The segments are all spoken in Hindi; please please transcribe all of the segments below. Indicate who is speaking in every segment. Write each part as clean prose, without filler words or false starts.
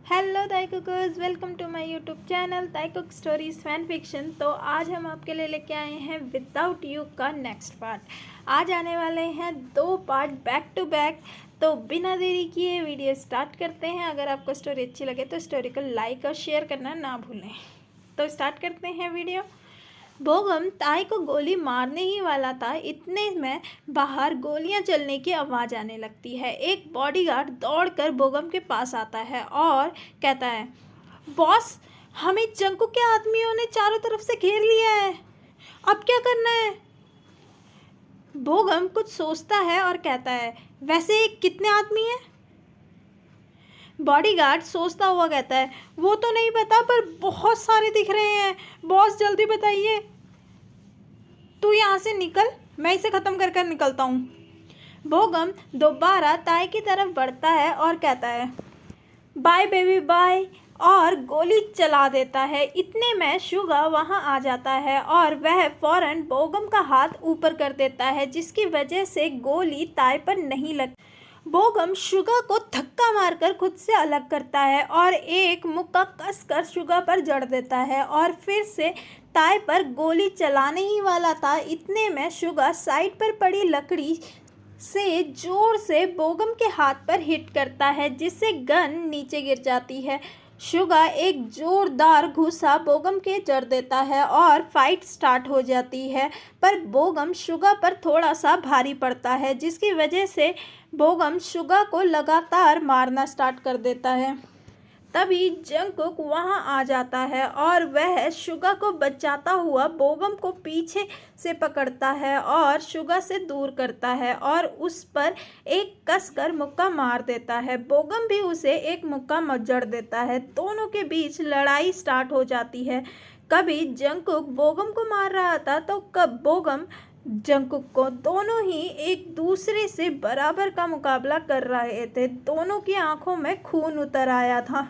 Speaker 1: Hello Taekookers, welcome to my YouTube channel Taekook stories fan fiction. तो आज हम आपके लिए लेके आए हैं विदाउट यू का नेक्स्ट पार्ट। आज आने वाले हैं 2 पार्ट बैक टू बैक। तो बिना देरी किए वीडियो स्टार्ट करते हैं। अगर आपको स्टोरी अच्छी लगे तो स्टोरी को लाइक और शेयर करना ना भूलें। तो स्टार्ट करते हैं वीडियो। बोगम ताई को गोली मारने ही वाला था, इतने में बाहर गोलियां चलने की आवाज़ आने लगती है। एक बॉडीगार्ड दौड़कर बोगम के पास आता है और कहता है, बॉस, हमें जंकू के आदमियों ने चारों तरफ से घेर लिया है, अब क्या करना है? बोगम कुछ सोचता है और कहता है, वैसे कितने आदमी हैं? बॉडीगार्ड सोचता हुआ कहता है, वो तो नहीं पता पर बहुत सारे दिख रहे हैं। बॉस जल्दी बताइए। तू यहाँ से निकल, मैं इसे ख़त्म कर कर निकलता हूँ। बोगम दोबारा ताई की तरफ बढ़ता है और कहता है, बाय बेबी बाय, और गोली चला देता है। इतने में शुगा वहाँ आ जाता है और वह फौरन बोगम का हाथ ऊपर कर देता है, जिसकी वजह से गोली ताई पर नहीं लग। बोगम शुगा को धक्का मारकर खुद से अलग करता है और एक मुक्का कसकर शुगा पर जड़ देता है और फिर से ताई पर गोली चलाने ही वाला था। इतने में शुगा साइड पर पड़ी लकड़ी से जोर से बोगम के हाथ पर हिट करता है, जिससे गन नीचे गिर जाती है। शुगा एक जोरदार घूसा बोगम के जड़ देता है और फाइट स्टार्ट हो जाती है, पर बोगम शुगा पर थोड़ा सा भारी पड़ता है, जिसकी वजह से बोगम शुगा को लगातार मारना स्टार्ट कर देता है। तभी जंगकुक वहां आ जाता है और वह शुगा को बचाता हुआ बोगम को पीछे से पकड़ता है और शुगा से दूर करता है और उस पर एक कसकर मुक्का मार देता है। बोगम भी उसे एक मुक्का मजड़ देता है। दोनों के बीच लड़ाई स्टार्ट हो जाती है। कभी जंगकुक बोगम को मार रहा था तो कब बोगम जंगकुक को। दोनों ही एक दूसरे से बराबर का मुकाबला कर रहे थे। दोनों की आंखों में खून उतर आया था,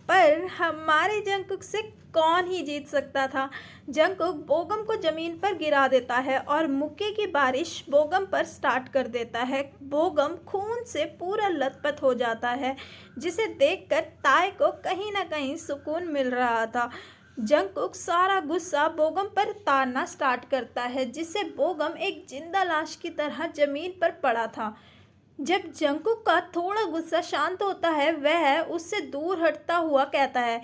Speaker 1: पर हमारे जंगकुक से कौन ही जीत सकता था। जंगकुक बोगम को ज़मीन पर गिरा देता है और मुक्के की बारिश बोगम पर स्टार्ट कर देता है। बोगम खून से पूरा लथपथ हो जाता है, जिसे देखकर ताई को कहीं ना कहीं सुकून मिल रहा था। जंगकुक सारा गुस्सा बोगम पर तारना स्टार्ट करता है, जिससे बोगम एक जिंदा लाश की तरह ज़मीन पर पड़ा था। जब जंगकुक का थोड़ा गुस्सा शांत होता है, वह उससे दूर हटता हुआ कहता है,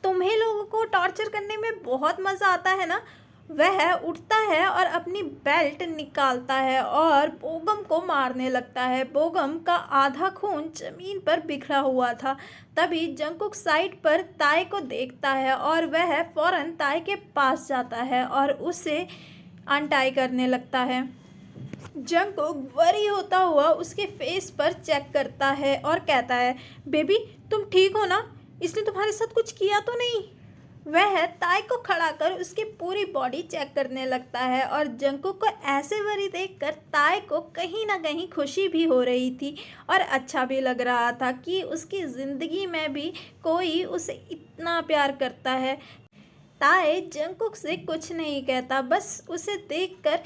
Speaker 1: तुम्हें लोगों को टॉर्चर करने में बहुत मज़ा आता है ना? वह उठता है और अपनी बेल्ट निकालता है और बोगम को मारने लगता है। बोगम का आधा खून जमीन पर बिखरा हुआ था। तभी जंगकुक साइड पर ताई को देखता है और वह फौरन ताई के पास जाता है और उसे अनटाई करने लगता है। जंगकुक वरी होता हुआ उसके फेस पर चेक करता है और कहता है, बेबी तुम ठीक हो ना? इसने तुम्हारे साथ कुछ किया तो नहीं? वह ताई को खड़ा कर उसकी पूरी बॉडी चेक करने लगता है और जंगकुक को ऐसे वरी देखकर ताई को कहीं ना कहीं खुशी भी हो रही थी और अच्छा भी लग रहा था कि उसकी ज़िंदगी में भी कोई उसे इतना प्यार करता है। ताई जंगकुक से कुछ नहीं कहता, बस उसे देखकर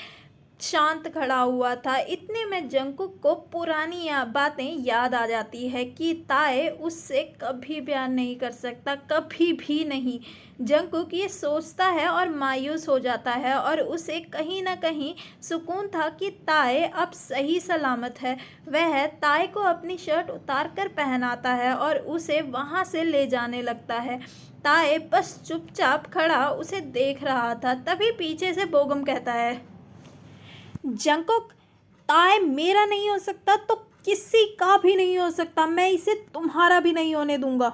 Speaker 1: शांत खड़ा हुआ था। इतने में जंगकुक को पुरानी बातें याद आ जाती है कि ताई उससे कभी प्यार नहीं कर सकता, कभी भी नहीं। जंगकुक ये सोचता है और मायूस हो जाता है और उसे कहीं ना कहीं सुकून था कि ताई अब सही सलामत है। वह ताई को अपनी शर्ट उतार कर पहनाता है और उसे वहाँ से ले जाने लगता है। ताई बस चुपचाप खड़ा उसे देख रहा था। तभी पीछे से बोगम कहता है, जंगकुक, ताई मेरा नहीं हो सकता तो किसी का भी नहीं हो सकता, मैं इसे तुम्हारा भी नहीं होने दूंगा।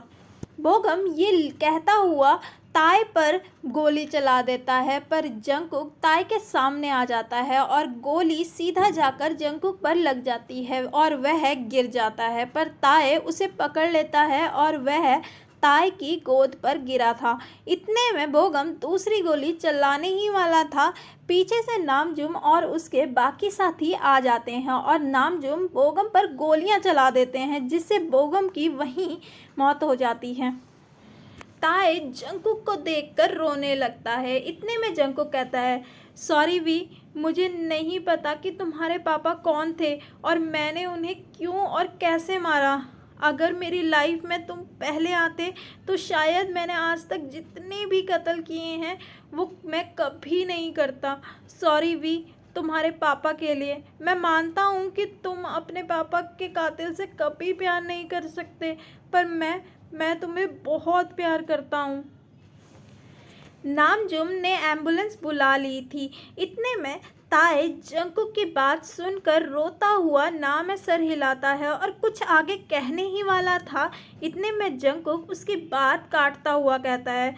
Speaker 1: बोगम ये कहता हुआ ताई पर गोली चला देता है, पर जंगकुक ताई के सामने आ जाता है और गोली सीधा जाकर जंगकुक पर लग जाती है और वह गिर जाता है, पर ताई उसे पकड़ लेता है और वह ताई की गोद पर गिरा था। इतने में बोगम दूसरी गोली चलाने ही वाला था। पीछे से नामजुम और उसके बाकी साथी आ जाते हैं और नामजुम बोगम पर गोलियां चला देते हैं, जिससे बोगम की वहीं मौत हो जाती है। ताई जंगकुक को देखकर रोने लगता है। इतने में जंगकुक कहता है, सॉरी वी, मुझे नहीं पता कि तुम्हारे पापा कौन थे और मैंने उन्हें क्यों और कैसे मारा। अगर मेरी लाइफ में तुम पहले आते तो शायद मैंने आज तक जितने भी कत्ल किए हैं वो मैं कभी नहीं करता। सॉरी वी, तुम्हारे पापा के लिए। मैं मानता हूँ कि तुम अपने पापा के कातिल से कभी प्यार नहीं कर सकते, पर मैं तुम्हें बहुत प्यार करता हूँ। नामजुम ने एम्बुलेंस बुला ली थी। इतने में ताए जंकुक की बात सुनकर रोता हुआ ना में सर हिलाता है और कुछ आगे कहने ही वाला था। इतने में जंकुक उसकी बात काटता हुआ कहता है,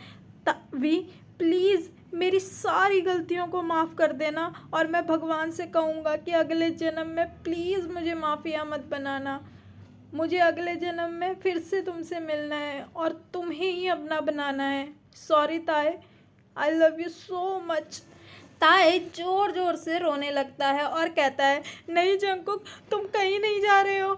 Speaker 1: वी प्लीज़ मेरी सारी गलतियों को माफ़ कर देना, और मैं भगवान से कहूँगा कि अगले जन्म में प्लीज़ मुझे माफिया मत बनाना। मुझे अगले जन्म में फिर से तुमसे मिलना है और तुम्हें ही अपना बनाना है। सॉरी ताए, I love you so much. ताए ज़ोर ज़ोर से रोने लगता है और कहता है, नहीं जंकुक, तुम कहीं नहीं जा रहे हो।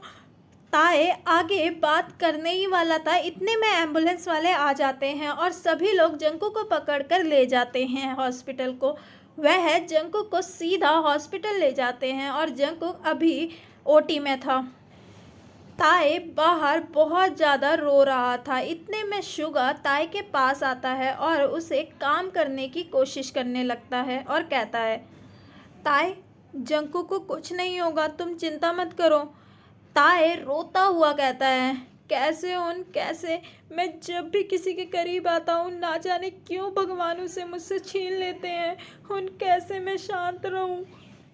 Speaker 1: ताए आगे बात करने ही वाला था, इतने में एम्बुलेंस वाले आ जाते हैं और सभी लोग जंकुक को पकड़कर ले जाते हैं हॉस्पिटल को। वह जंकुक को सीधा हॉस्पिटल ले जाते हैं और जंकुक अभी ओटी में था। ताए बाहर बहुत ज़्यादा रो रहा था। इतने में शुगा ताए के पास आता है और उसे काम करने की कोशिश करने लगता है और कहता है, ताए जंकुक को कुछ नहीं होगा, तुम चिंता मत करो। ताए रोता हुआ कहता है, कैसे मैं जब भी किसी के करीब आता हूँ ना जाने क्यों भगवान उसे मुझसे छीन लेते हैं। कैसे मैं शांत रहूँ।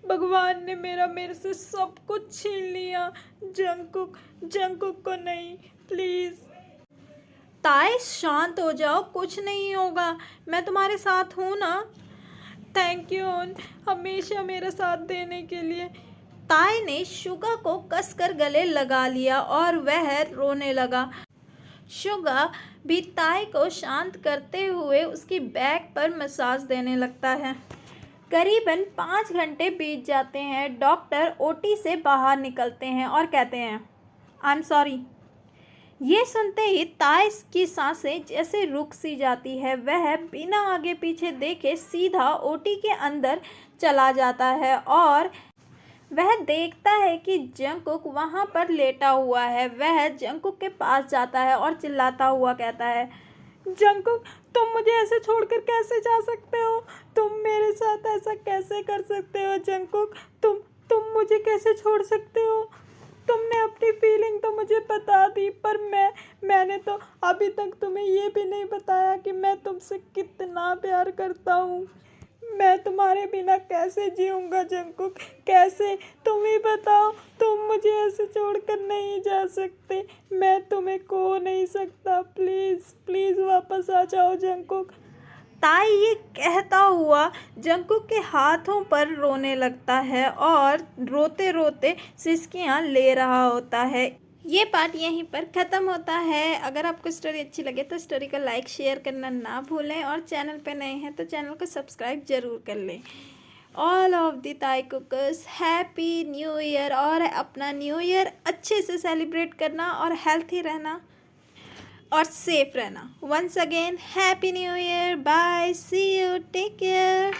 Speaker 1: भगवान ने मेरे से सब कुछ छीन लिया। जंकुक को नहीं, प्लीज़। ताए शांत हो जाओ, कुछ नहीं होगा, मैं तुम्हारे साथ हूँ ना। थैंक यू हमेशा मेरा साथ देने के लिए। ताए ने शुगा को कसकर गले लगा लिया और वह रोने लगा। शुगा भी ताए को शांत करते हुए उसकी बैक पर मसाज देने लगता है। करीबन 5 घंटे बीत जाते हैं। डॉक्टर ओटी से बाहर निकलते हैं और कहते हैं, आई एम सॉरी। ये सुनते ही ताए की सांसें जैसे रुक सी जाती है। वह बिना आगे पीछे देखे सीधा ओटी के अंदर चला जाता है और वह देखता है कि जंकुक वहाँ पर लेटा हुआ है। वह जंकुक के पास जाता है और चिल्लाता हुआ कहता है, जंकुक तुम मुझे ऐसे छोड़कर कैसे जा सकते हो? तुम मेरे साथ ऐसा कैसे कर सकते हो जंकुक? तुम मुझे कैसे छोड़ सकते हो? तुमने अपनी फीलिंग तो मुझे बता दी, पर मैंने तो अभी तक तुम्हें ये भी नहीं बताया कि मैं तुमसे कितना प्यार करता हूँ। मैं तुम्हारे बिना कैसे जीऊँगा जंकुक, कैसे? तुम ही बताओ। तुम मुझे ऐसे छोड़कर नहीं जा सकते। मैं तुम्हें खो नहीं सकता। प्लीज़ वापस आ जाओ जंकुक। ताई ये कहता हुआ जंकुक के हाथों पर रोने लगता है और रोते रोते सिसकियाँ ले रहा होता है। ये पार्ट यहीं पर ख़त्म होता है। अगर आपको स्टोरी अच्छी लगे तो स्टोरी को लाइक शेयर करना ना भूलें और चैनल पे नए हैं तो चैनल को सब्सक्राइब ज़रूर कर लें। ऑल ऑफ द ताई कुकर्स हैप्पी न्यू ईयर, और अपना न्यू ईयर अच्छे से सेलिब्रेट करना और हेल्थी रहना और सेफ रहना। Once again happy new year, bye, see you, take care.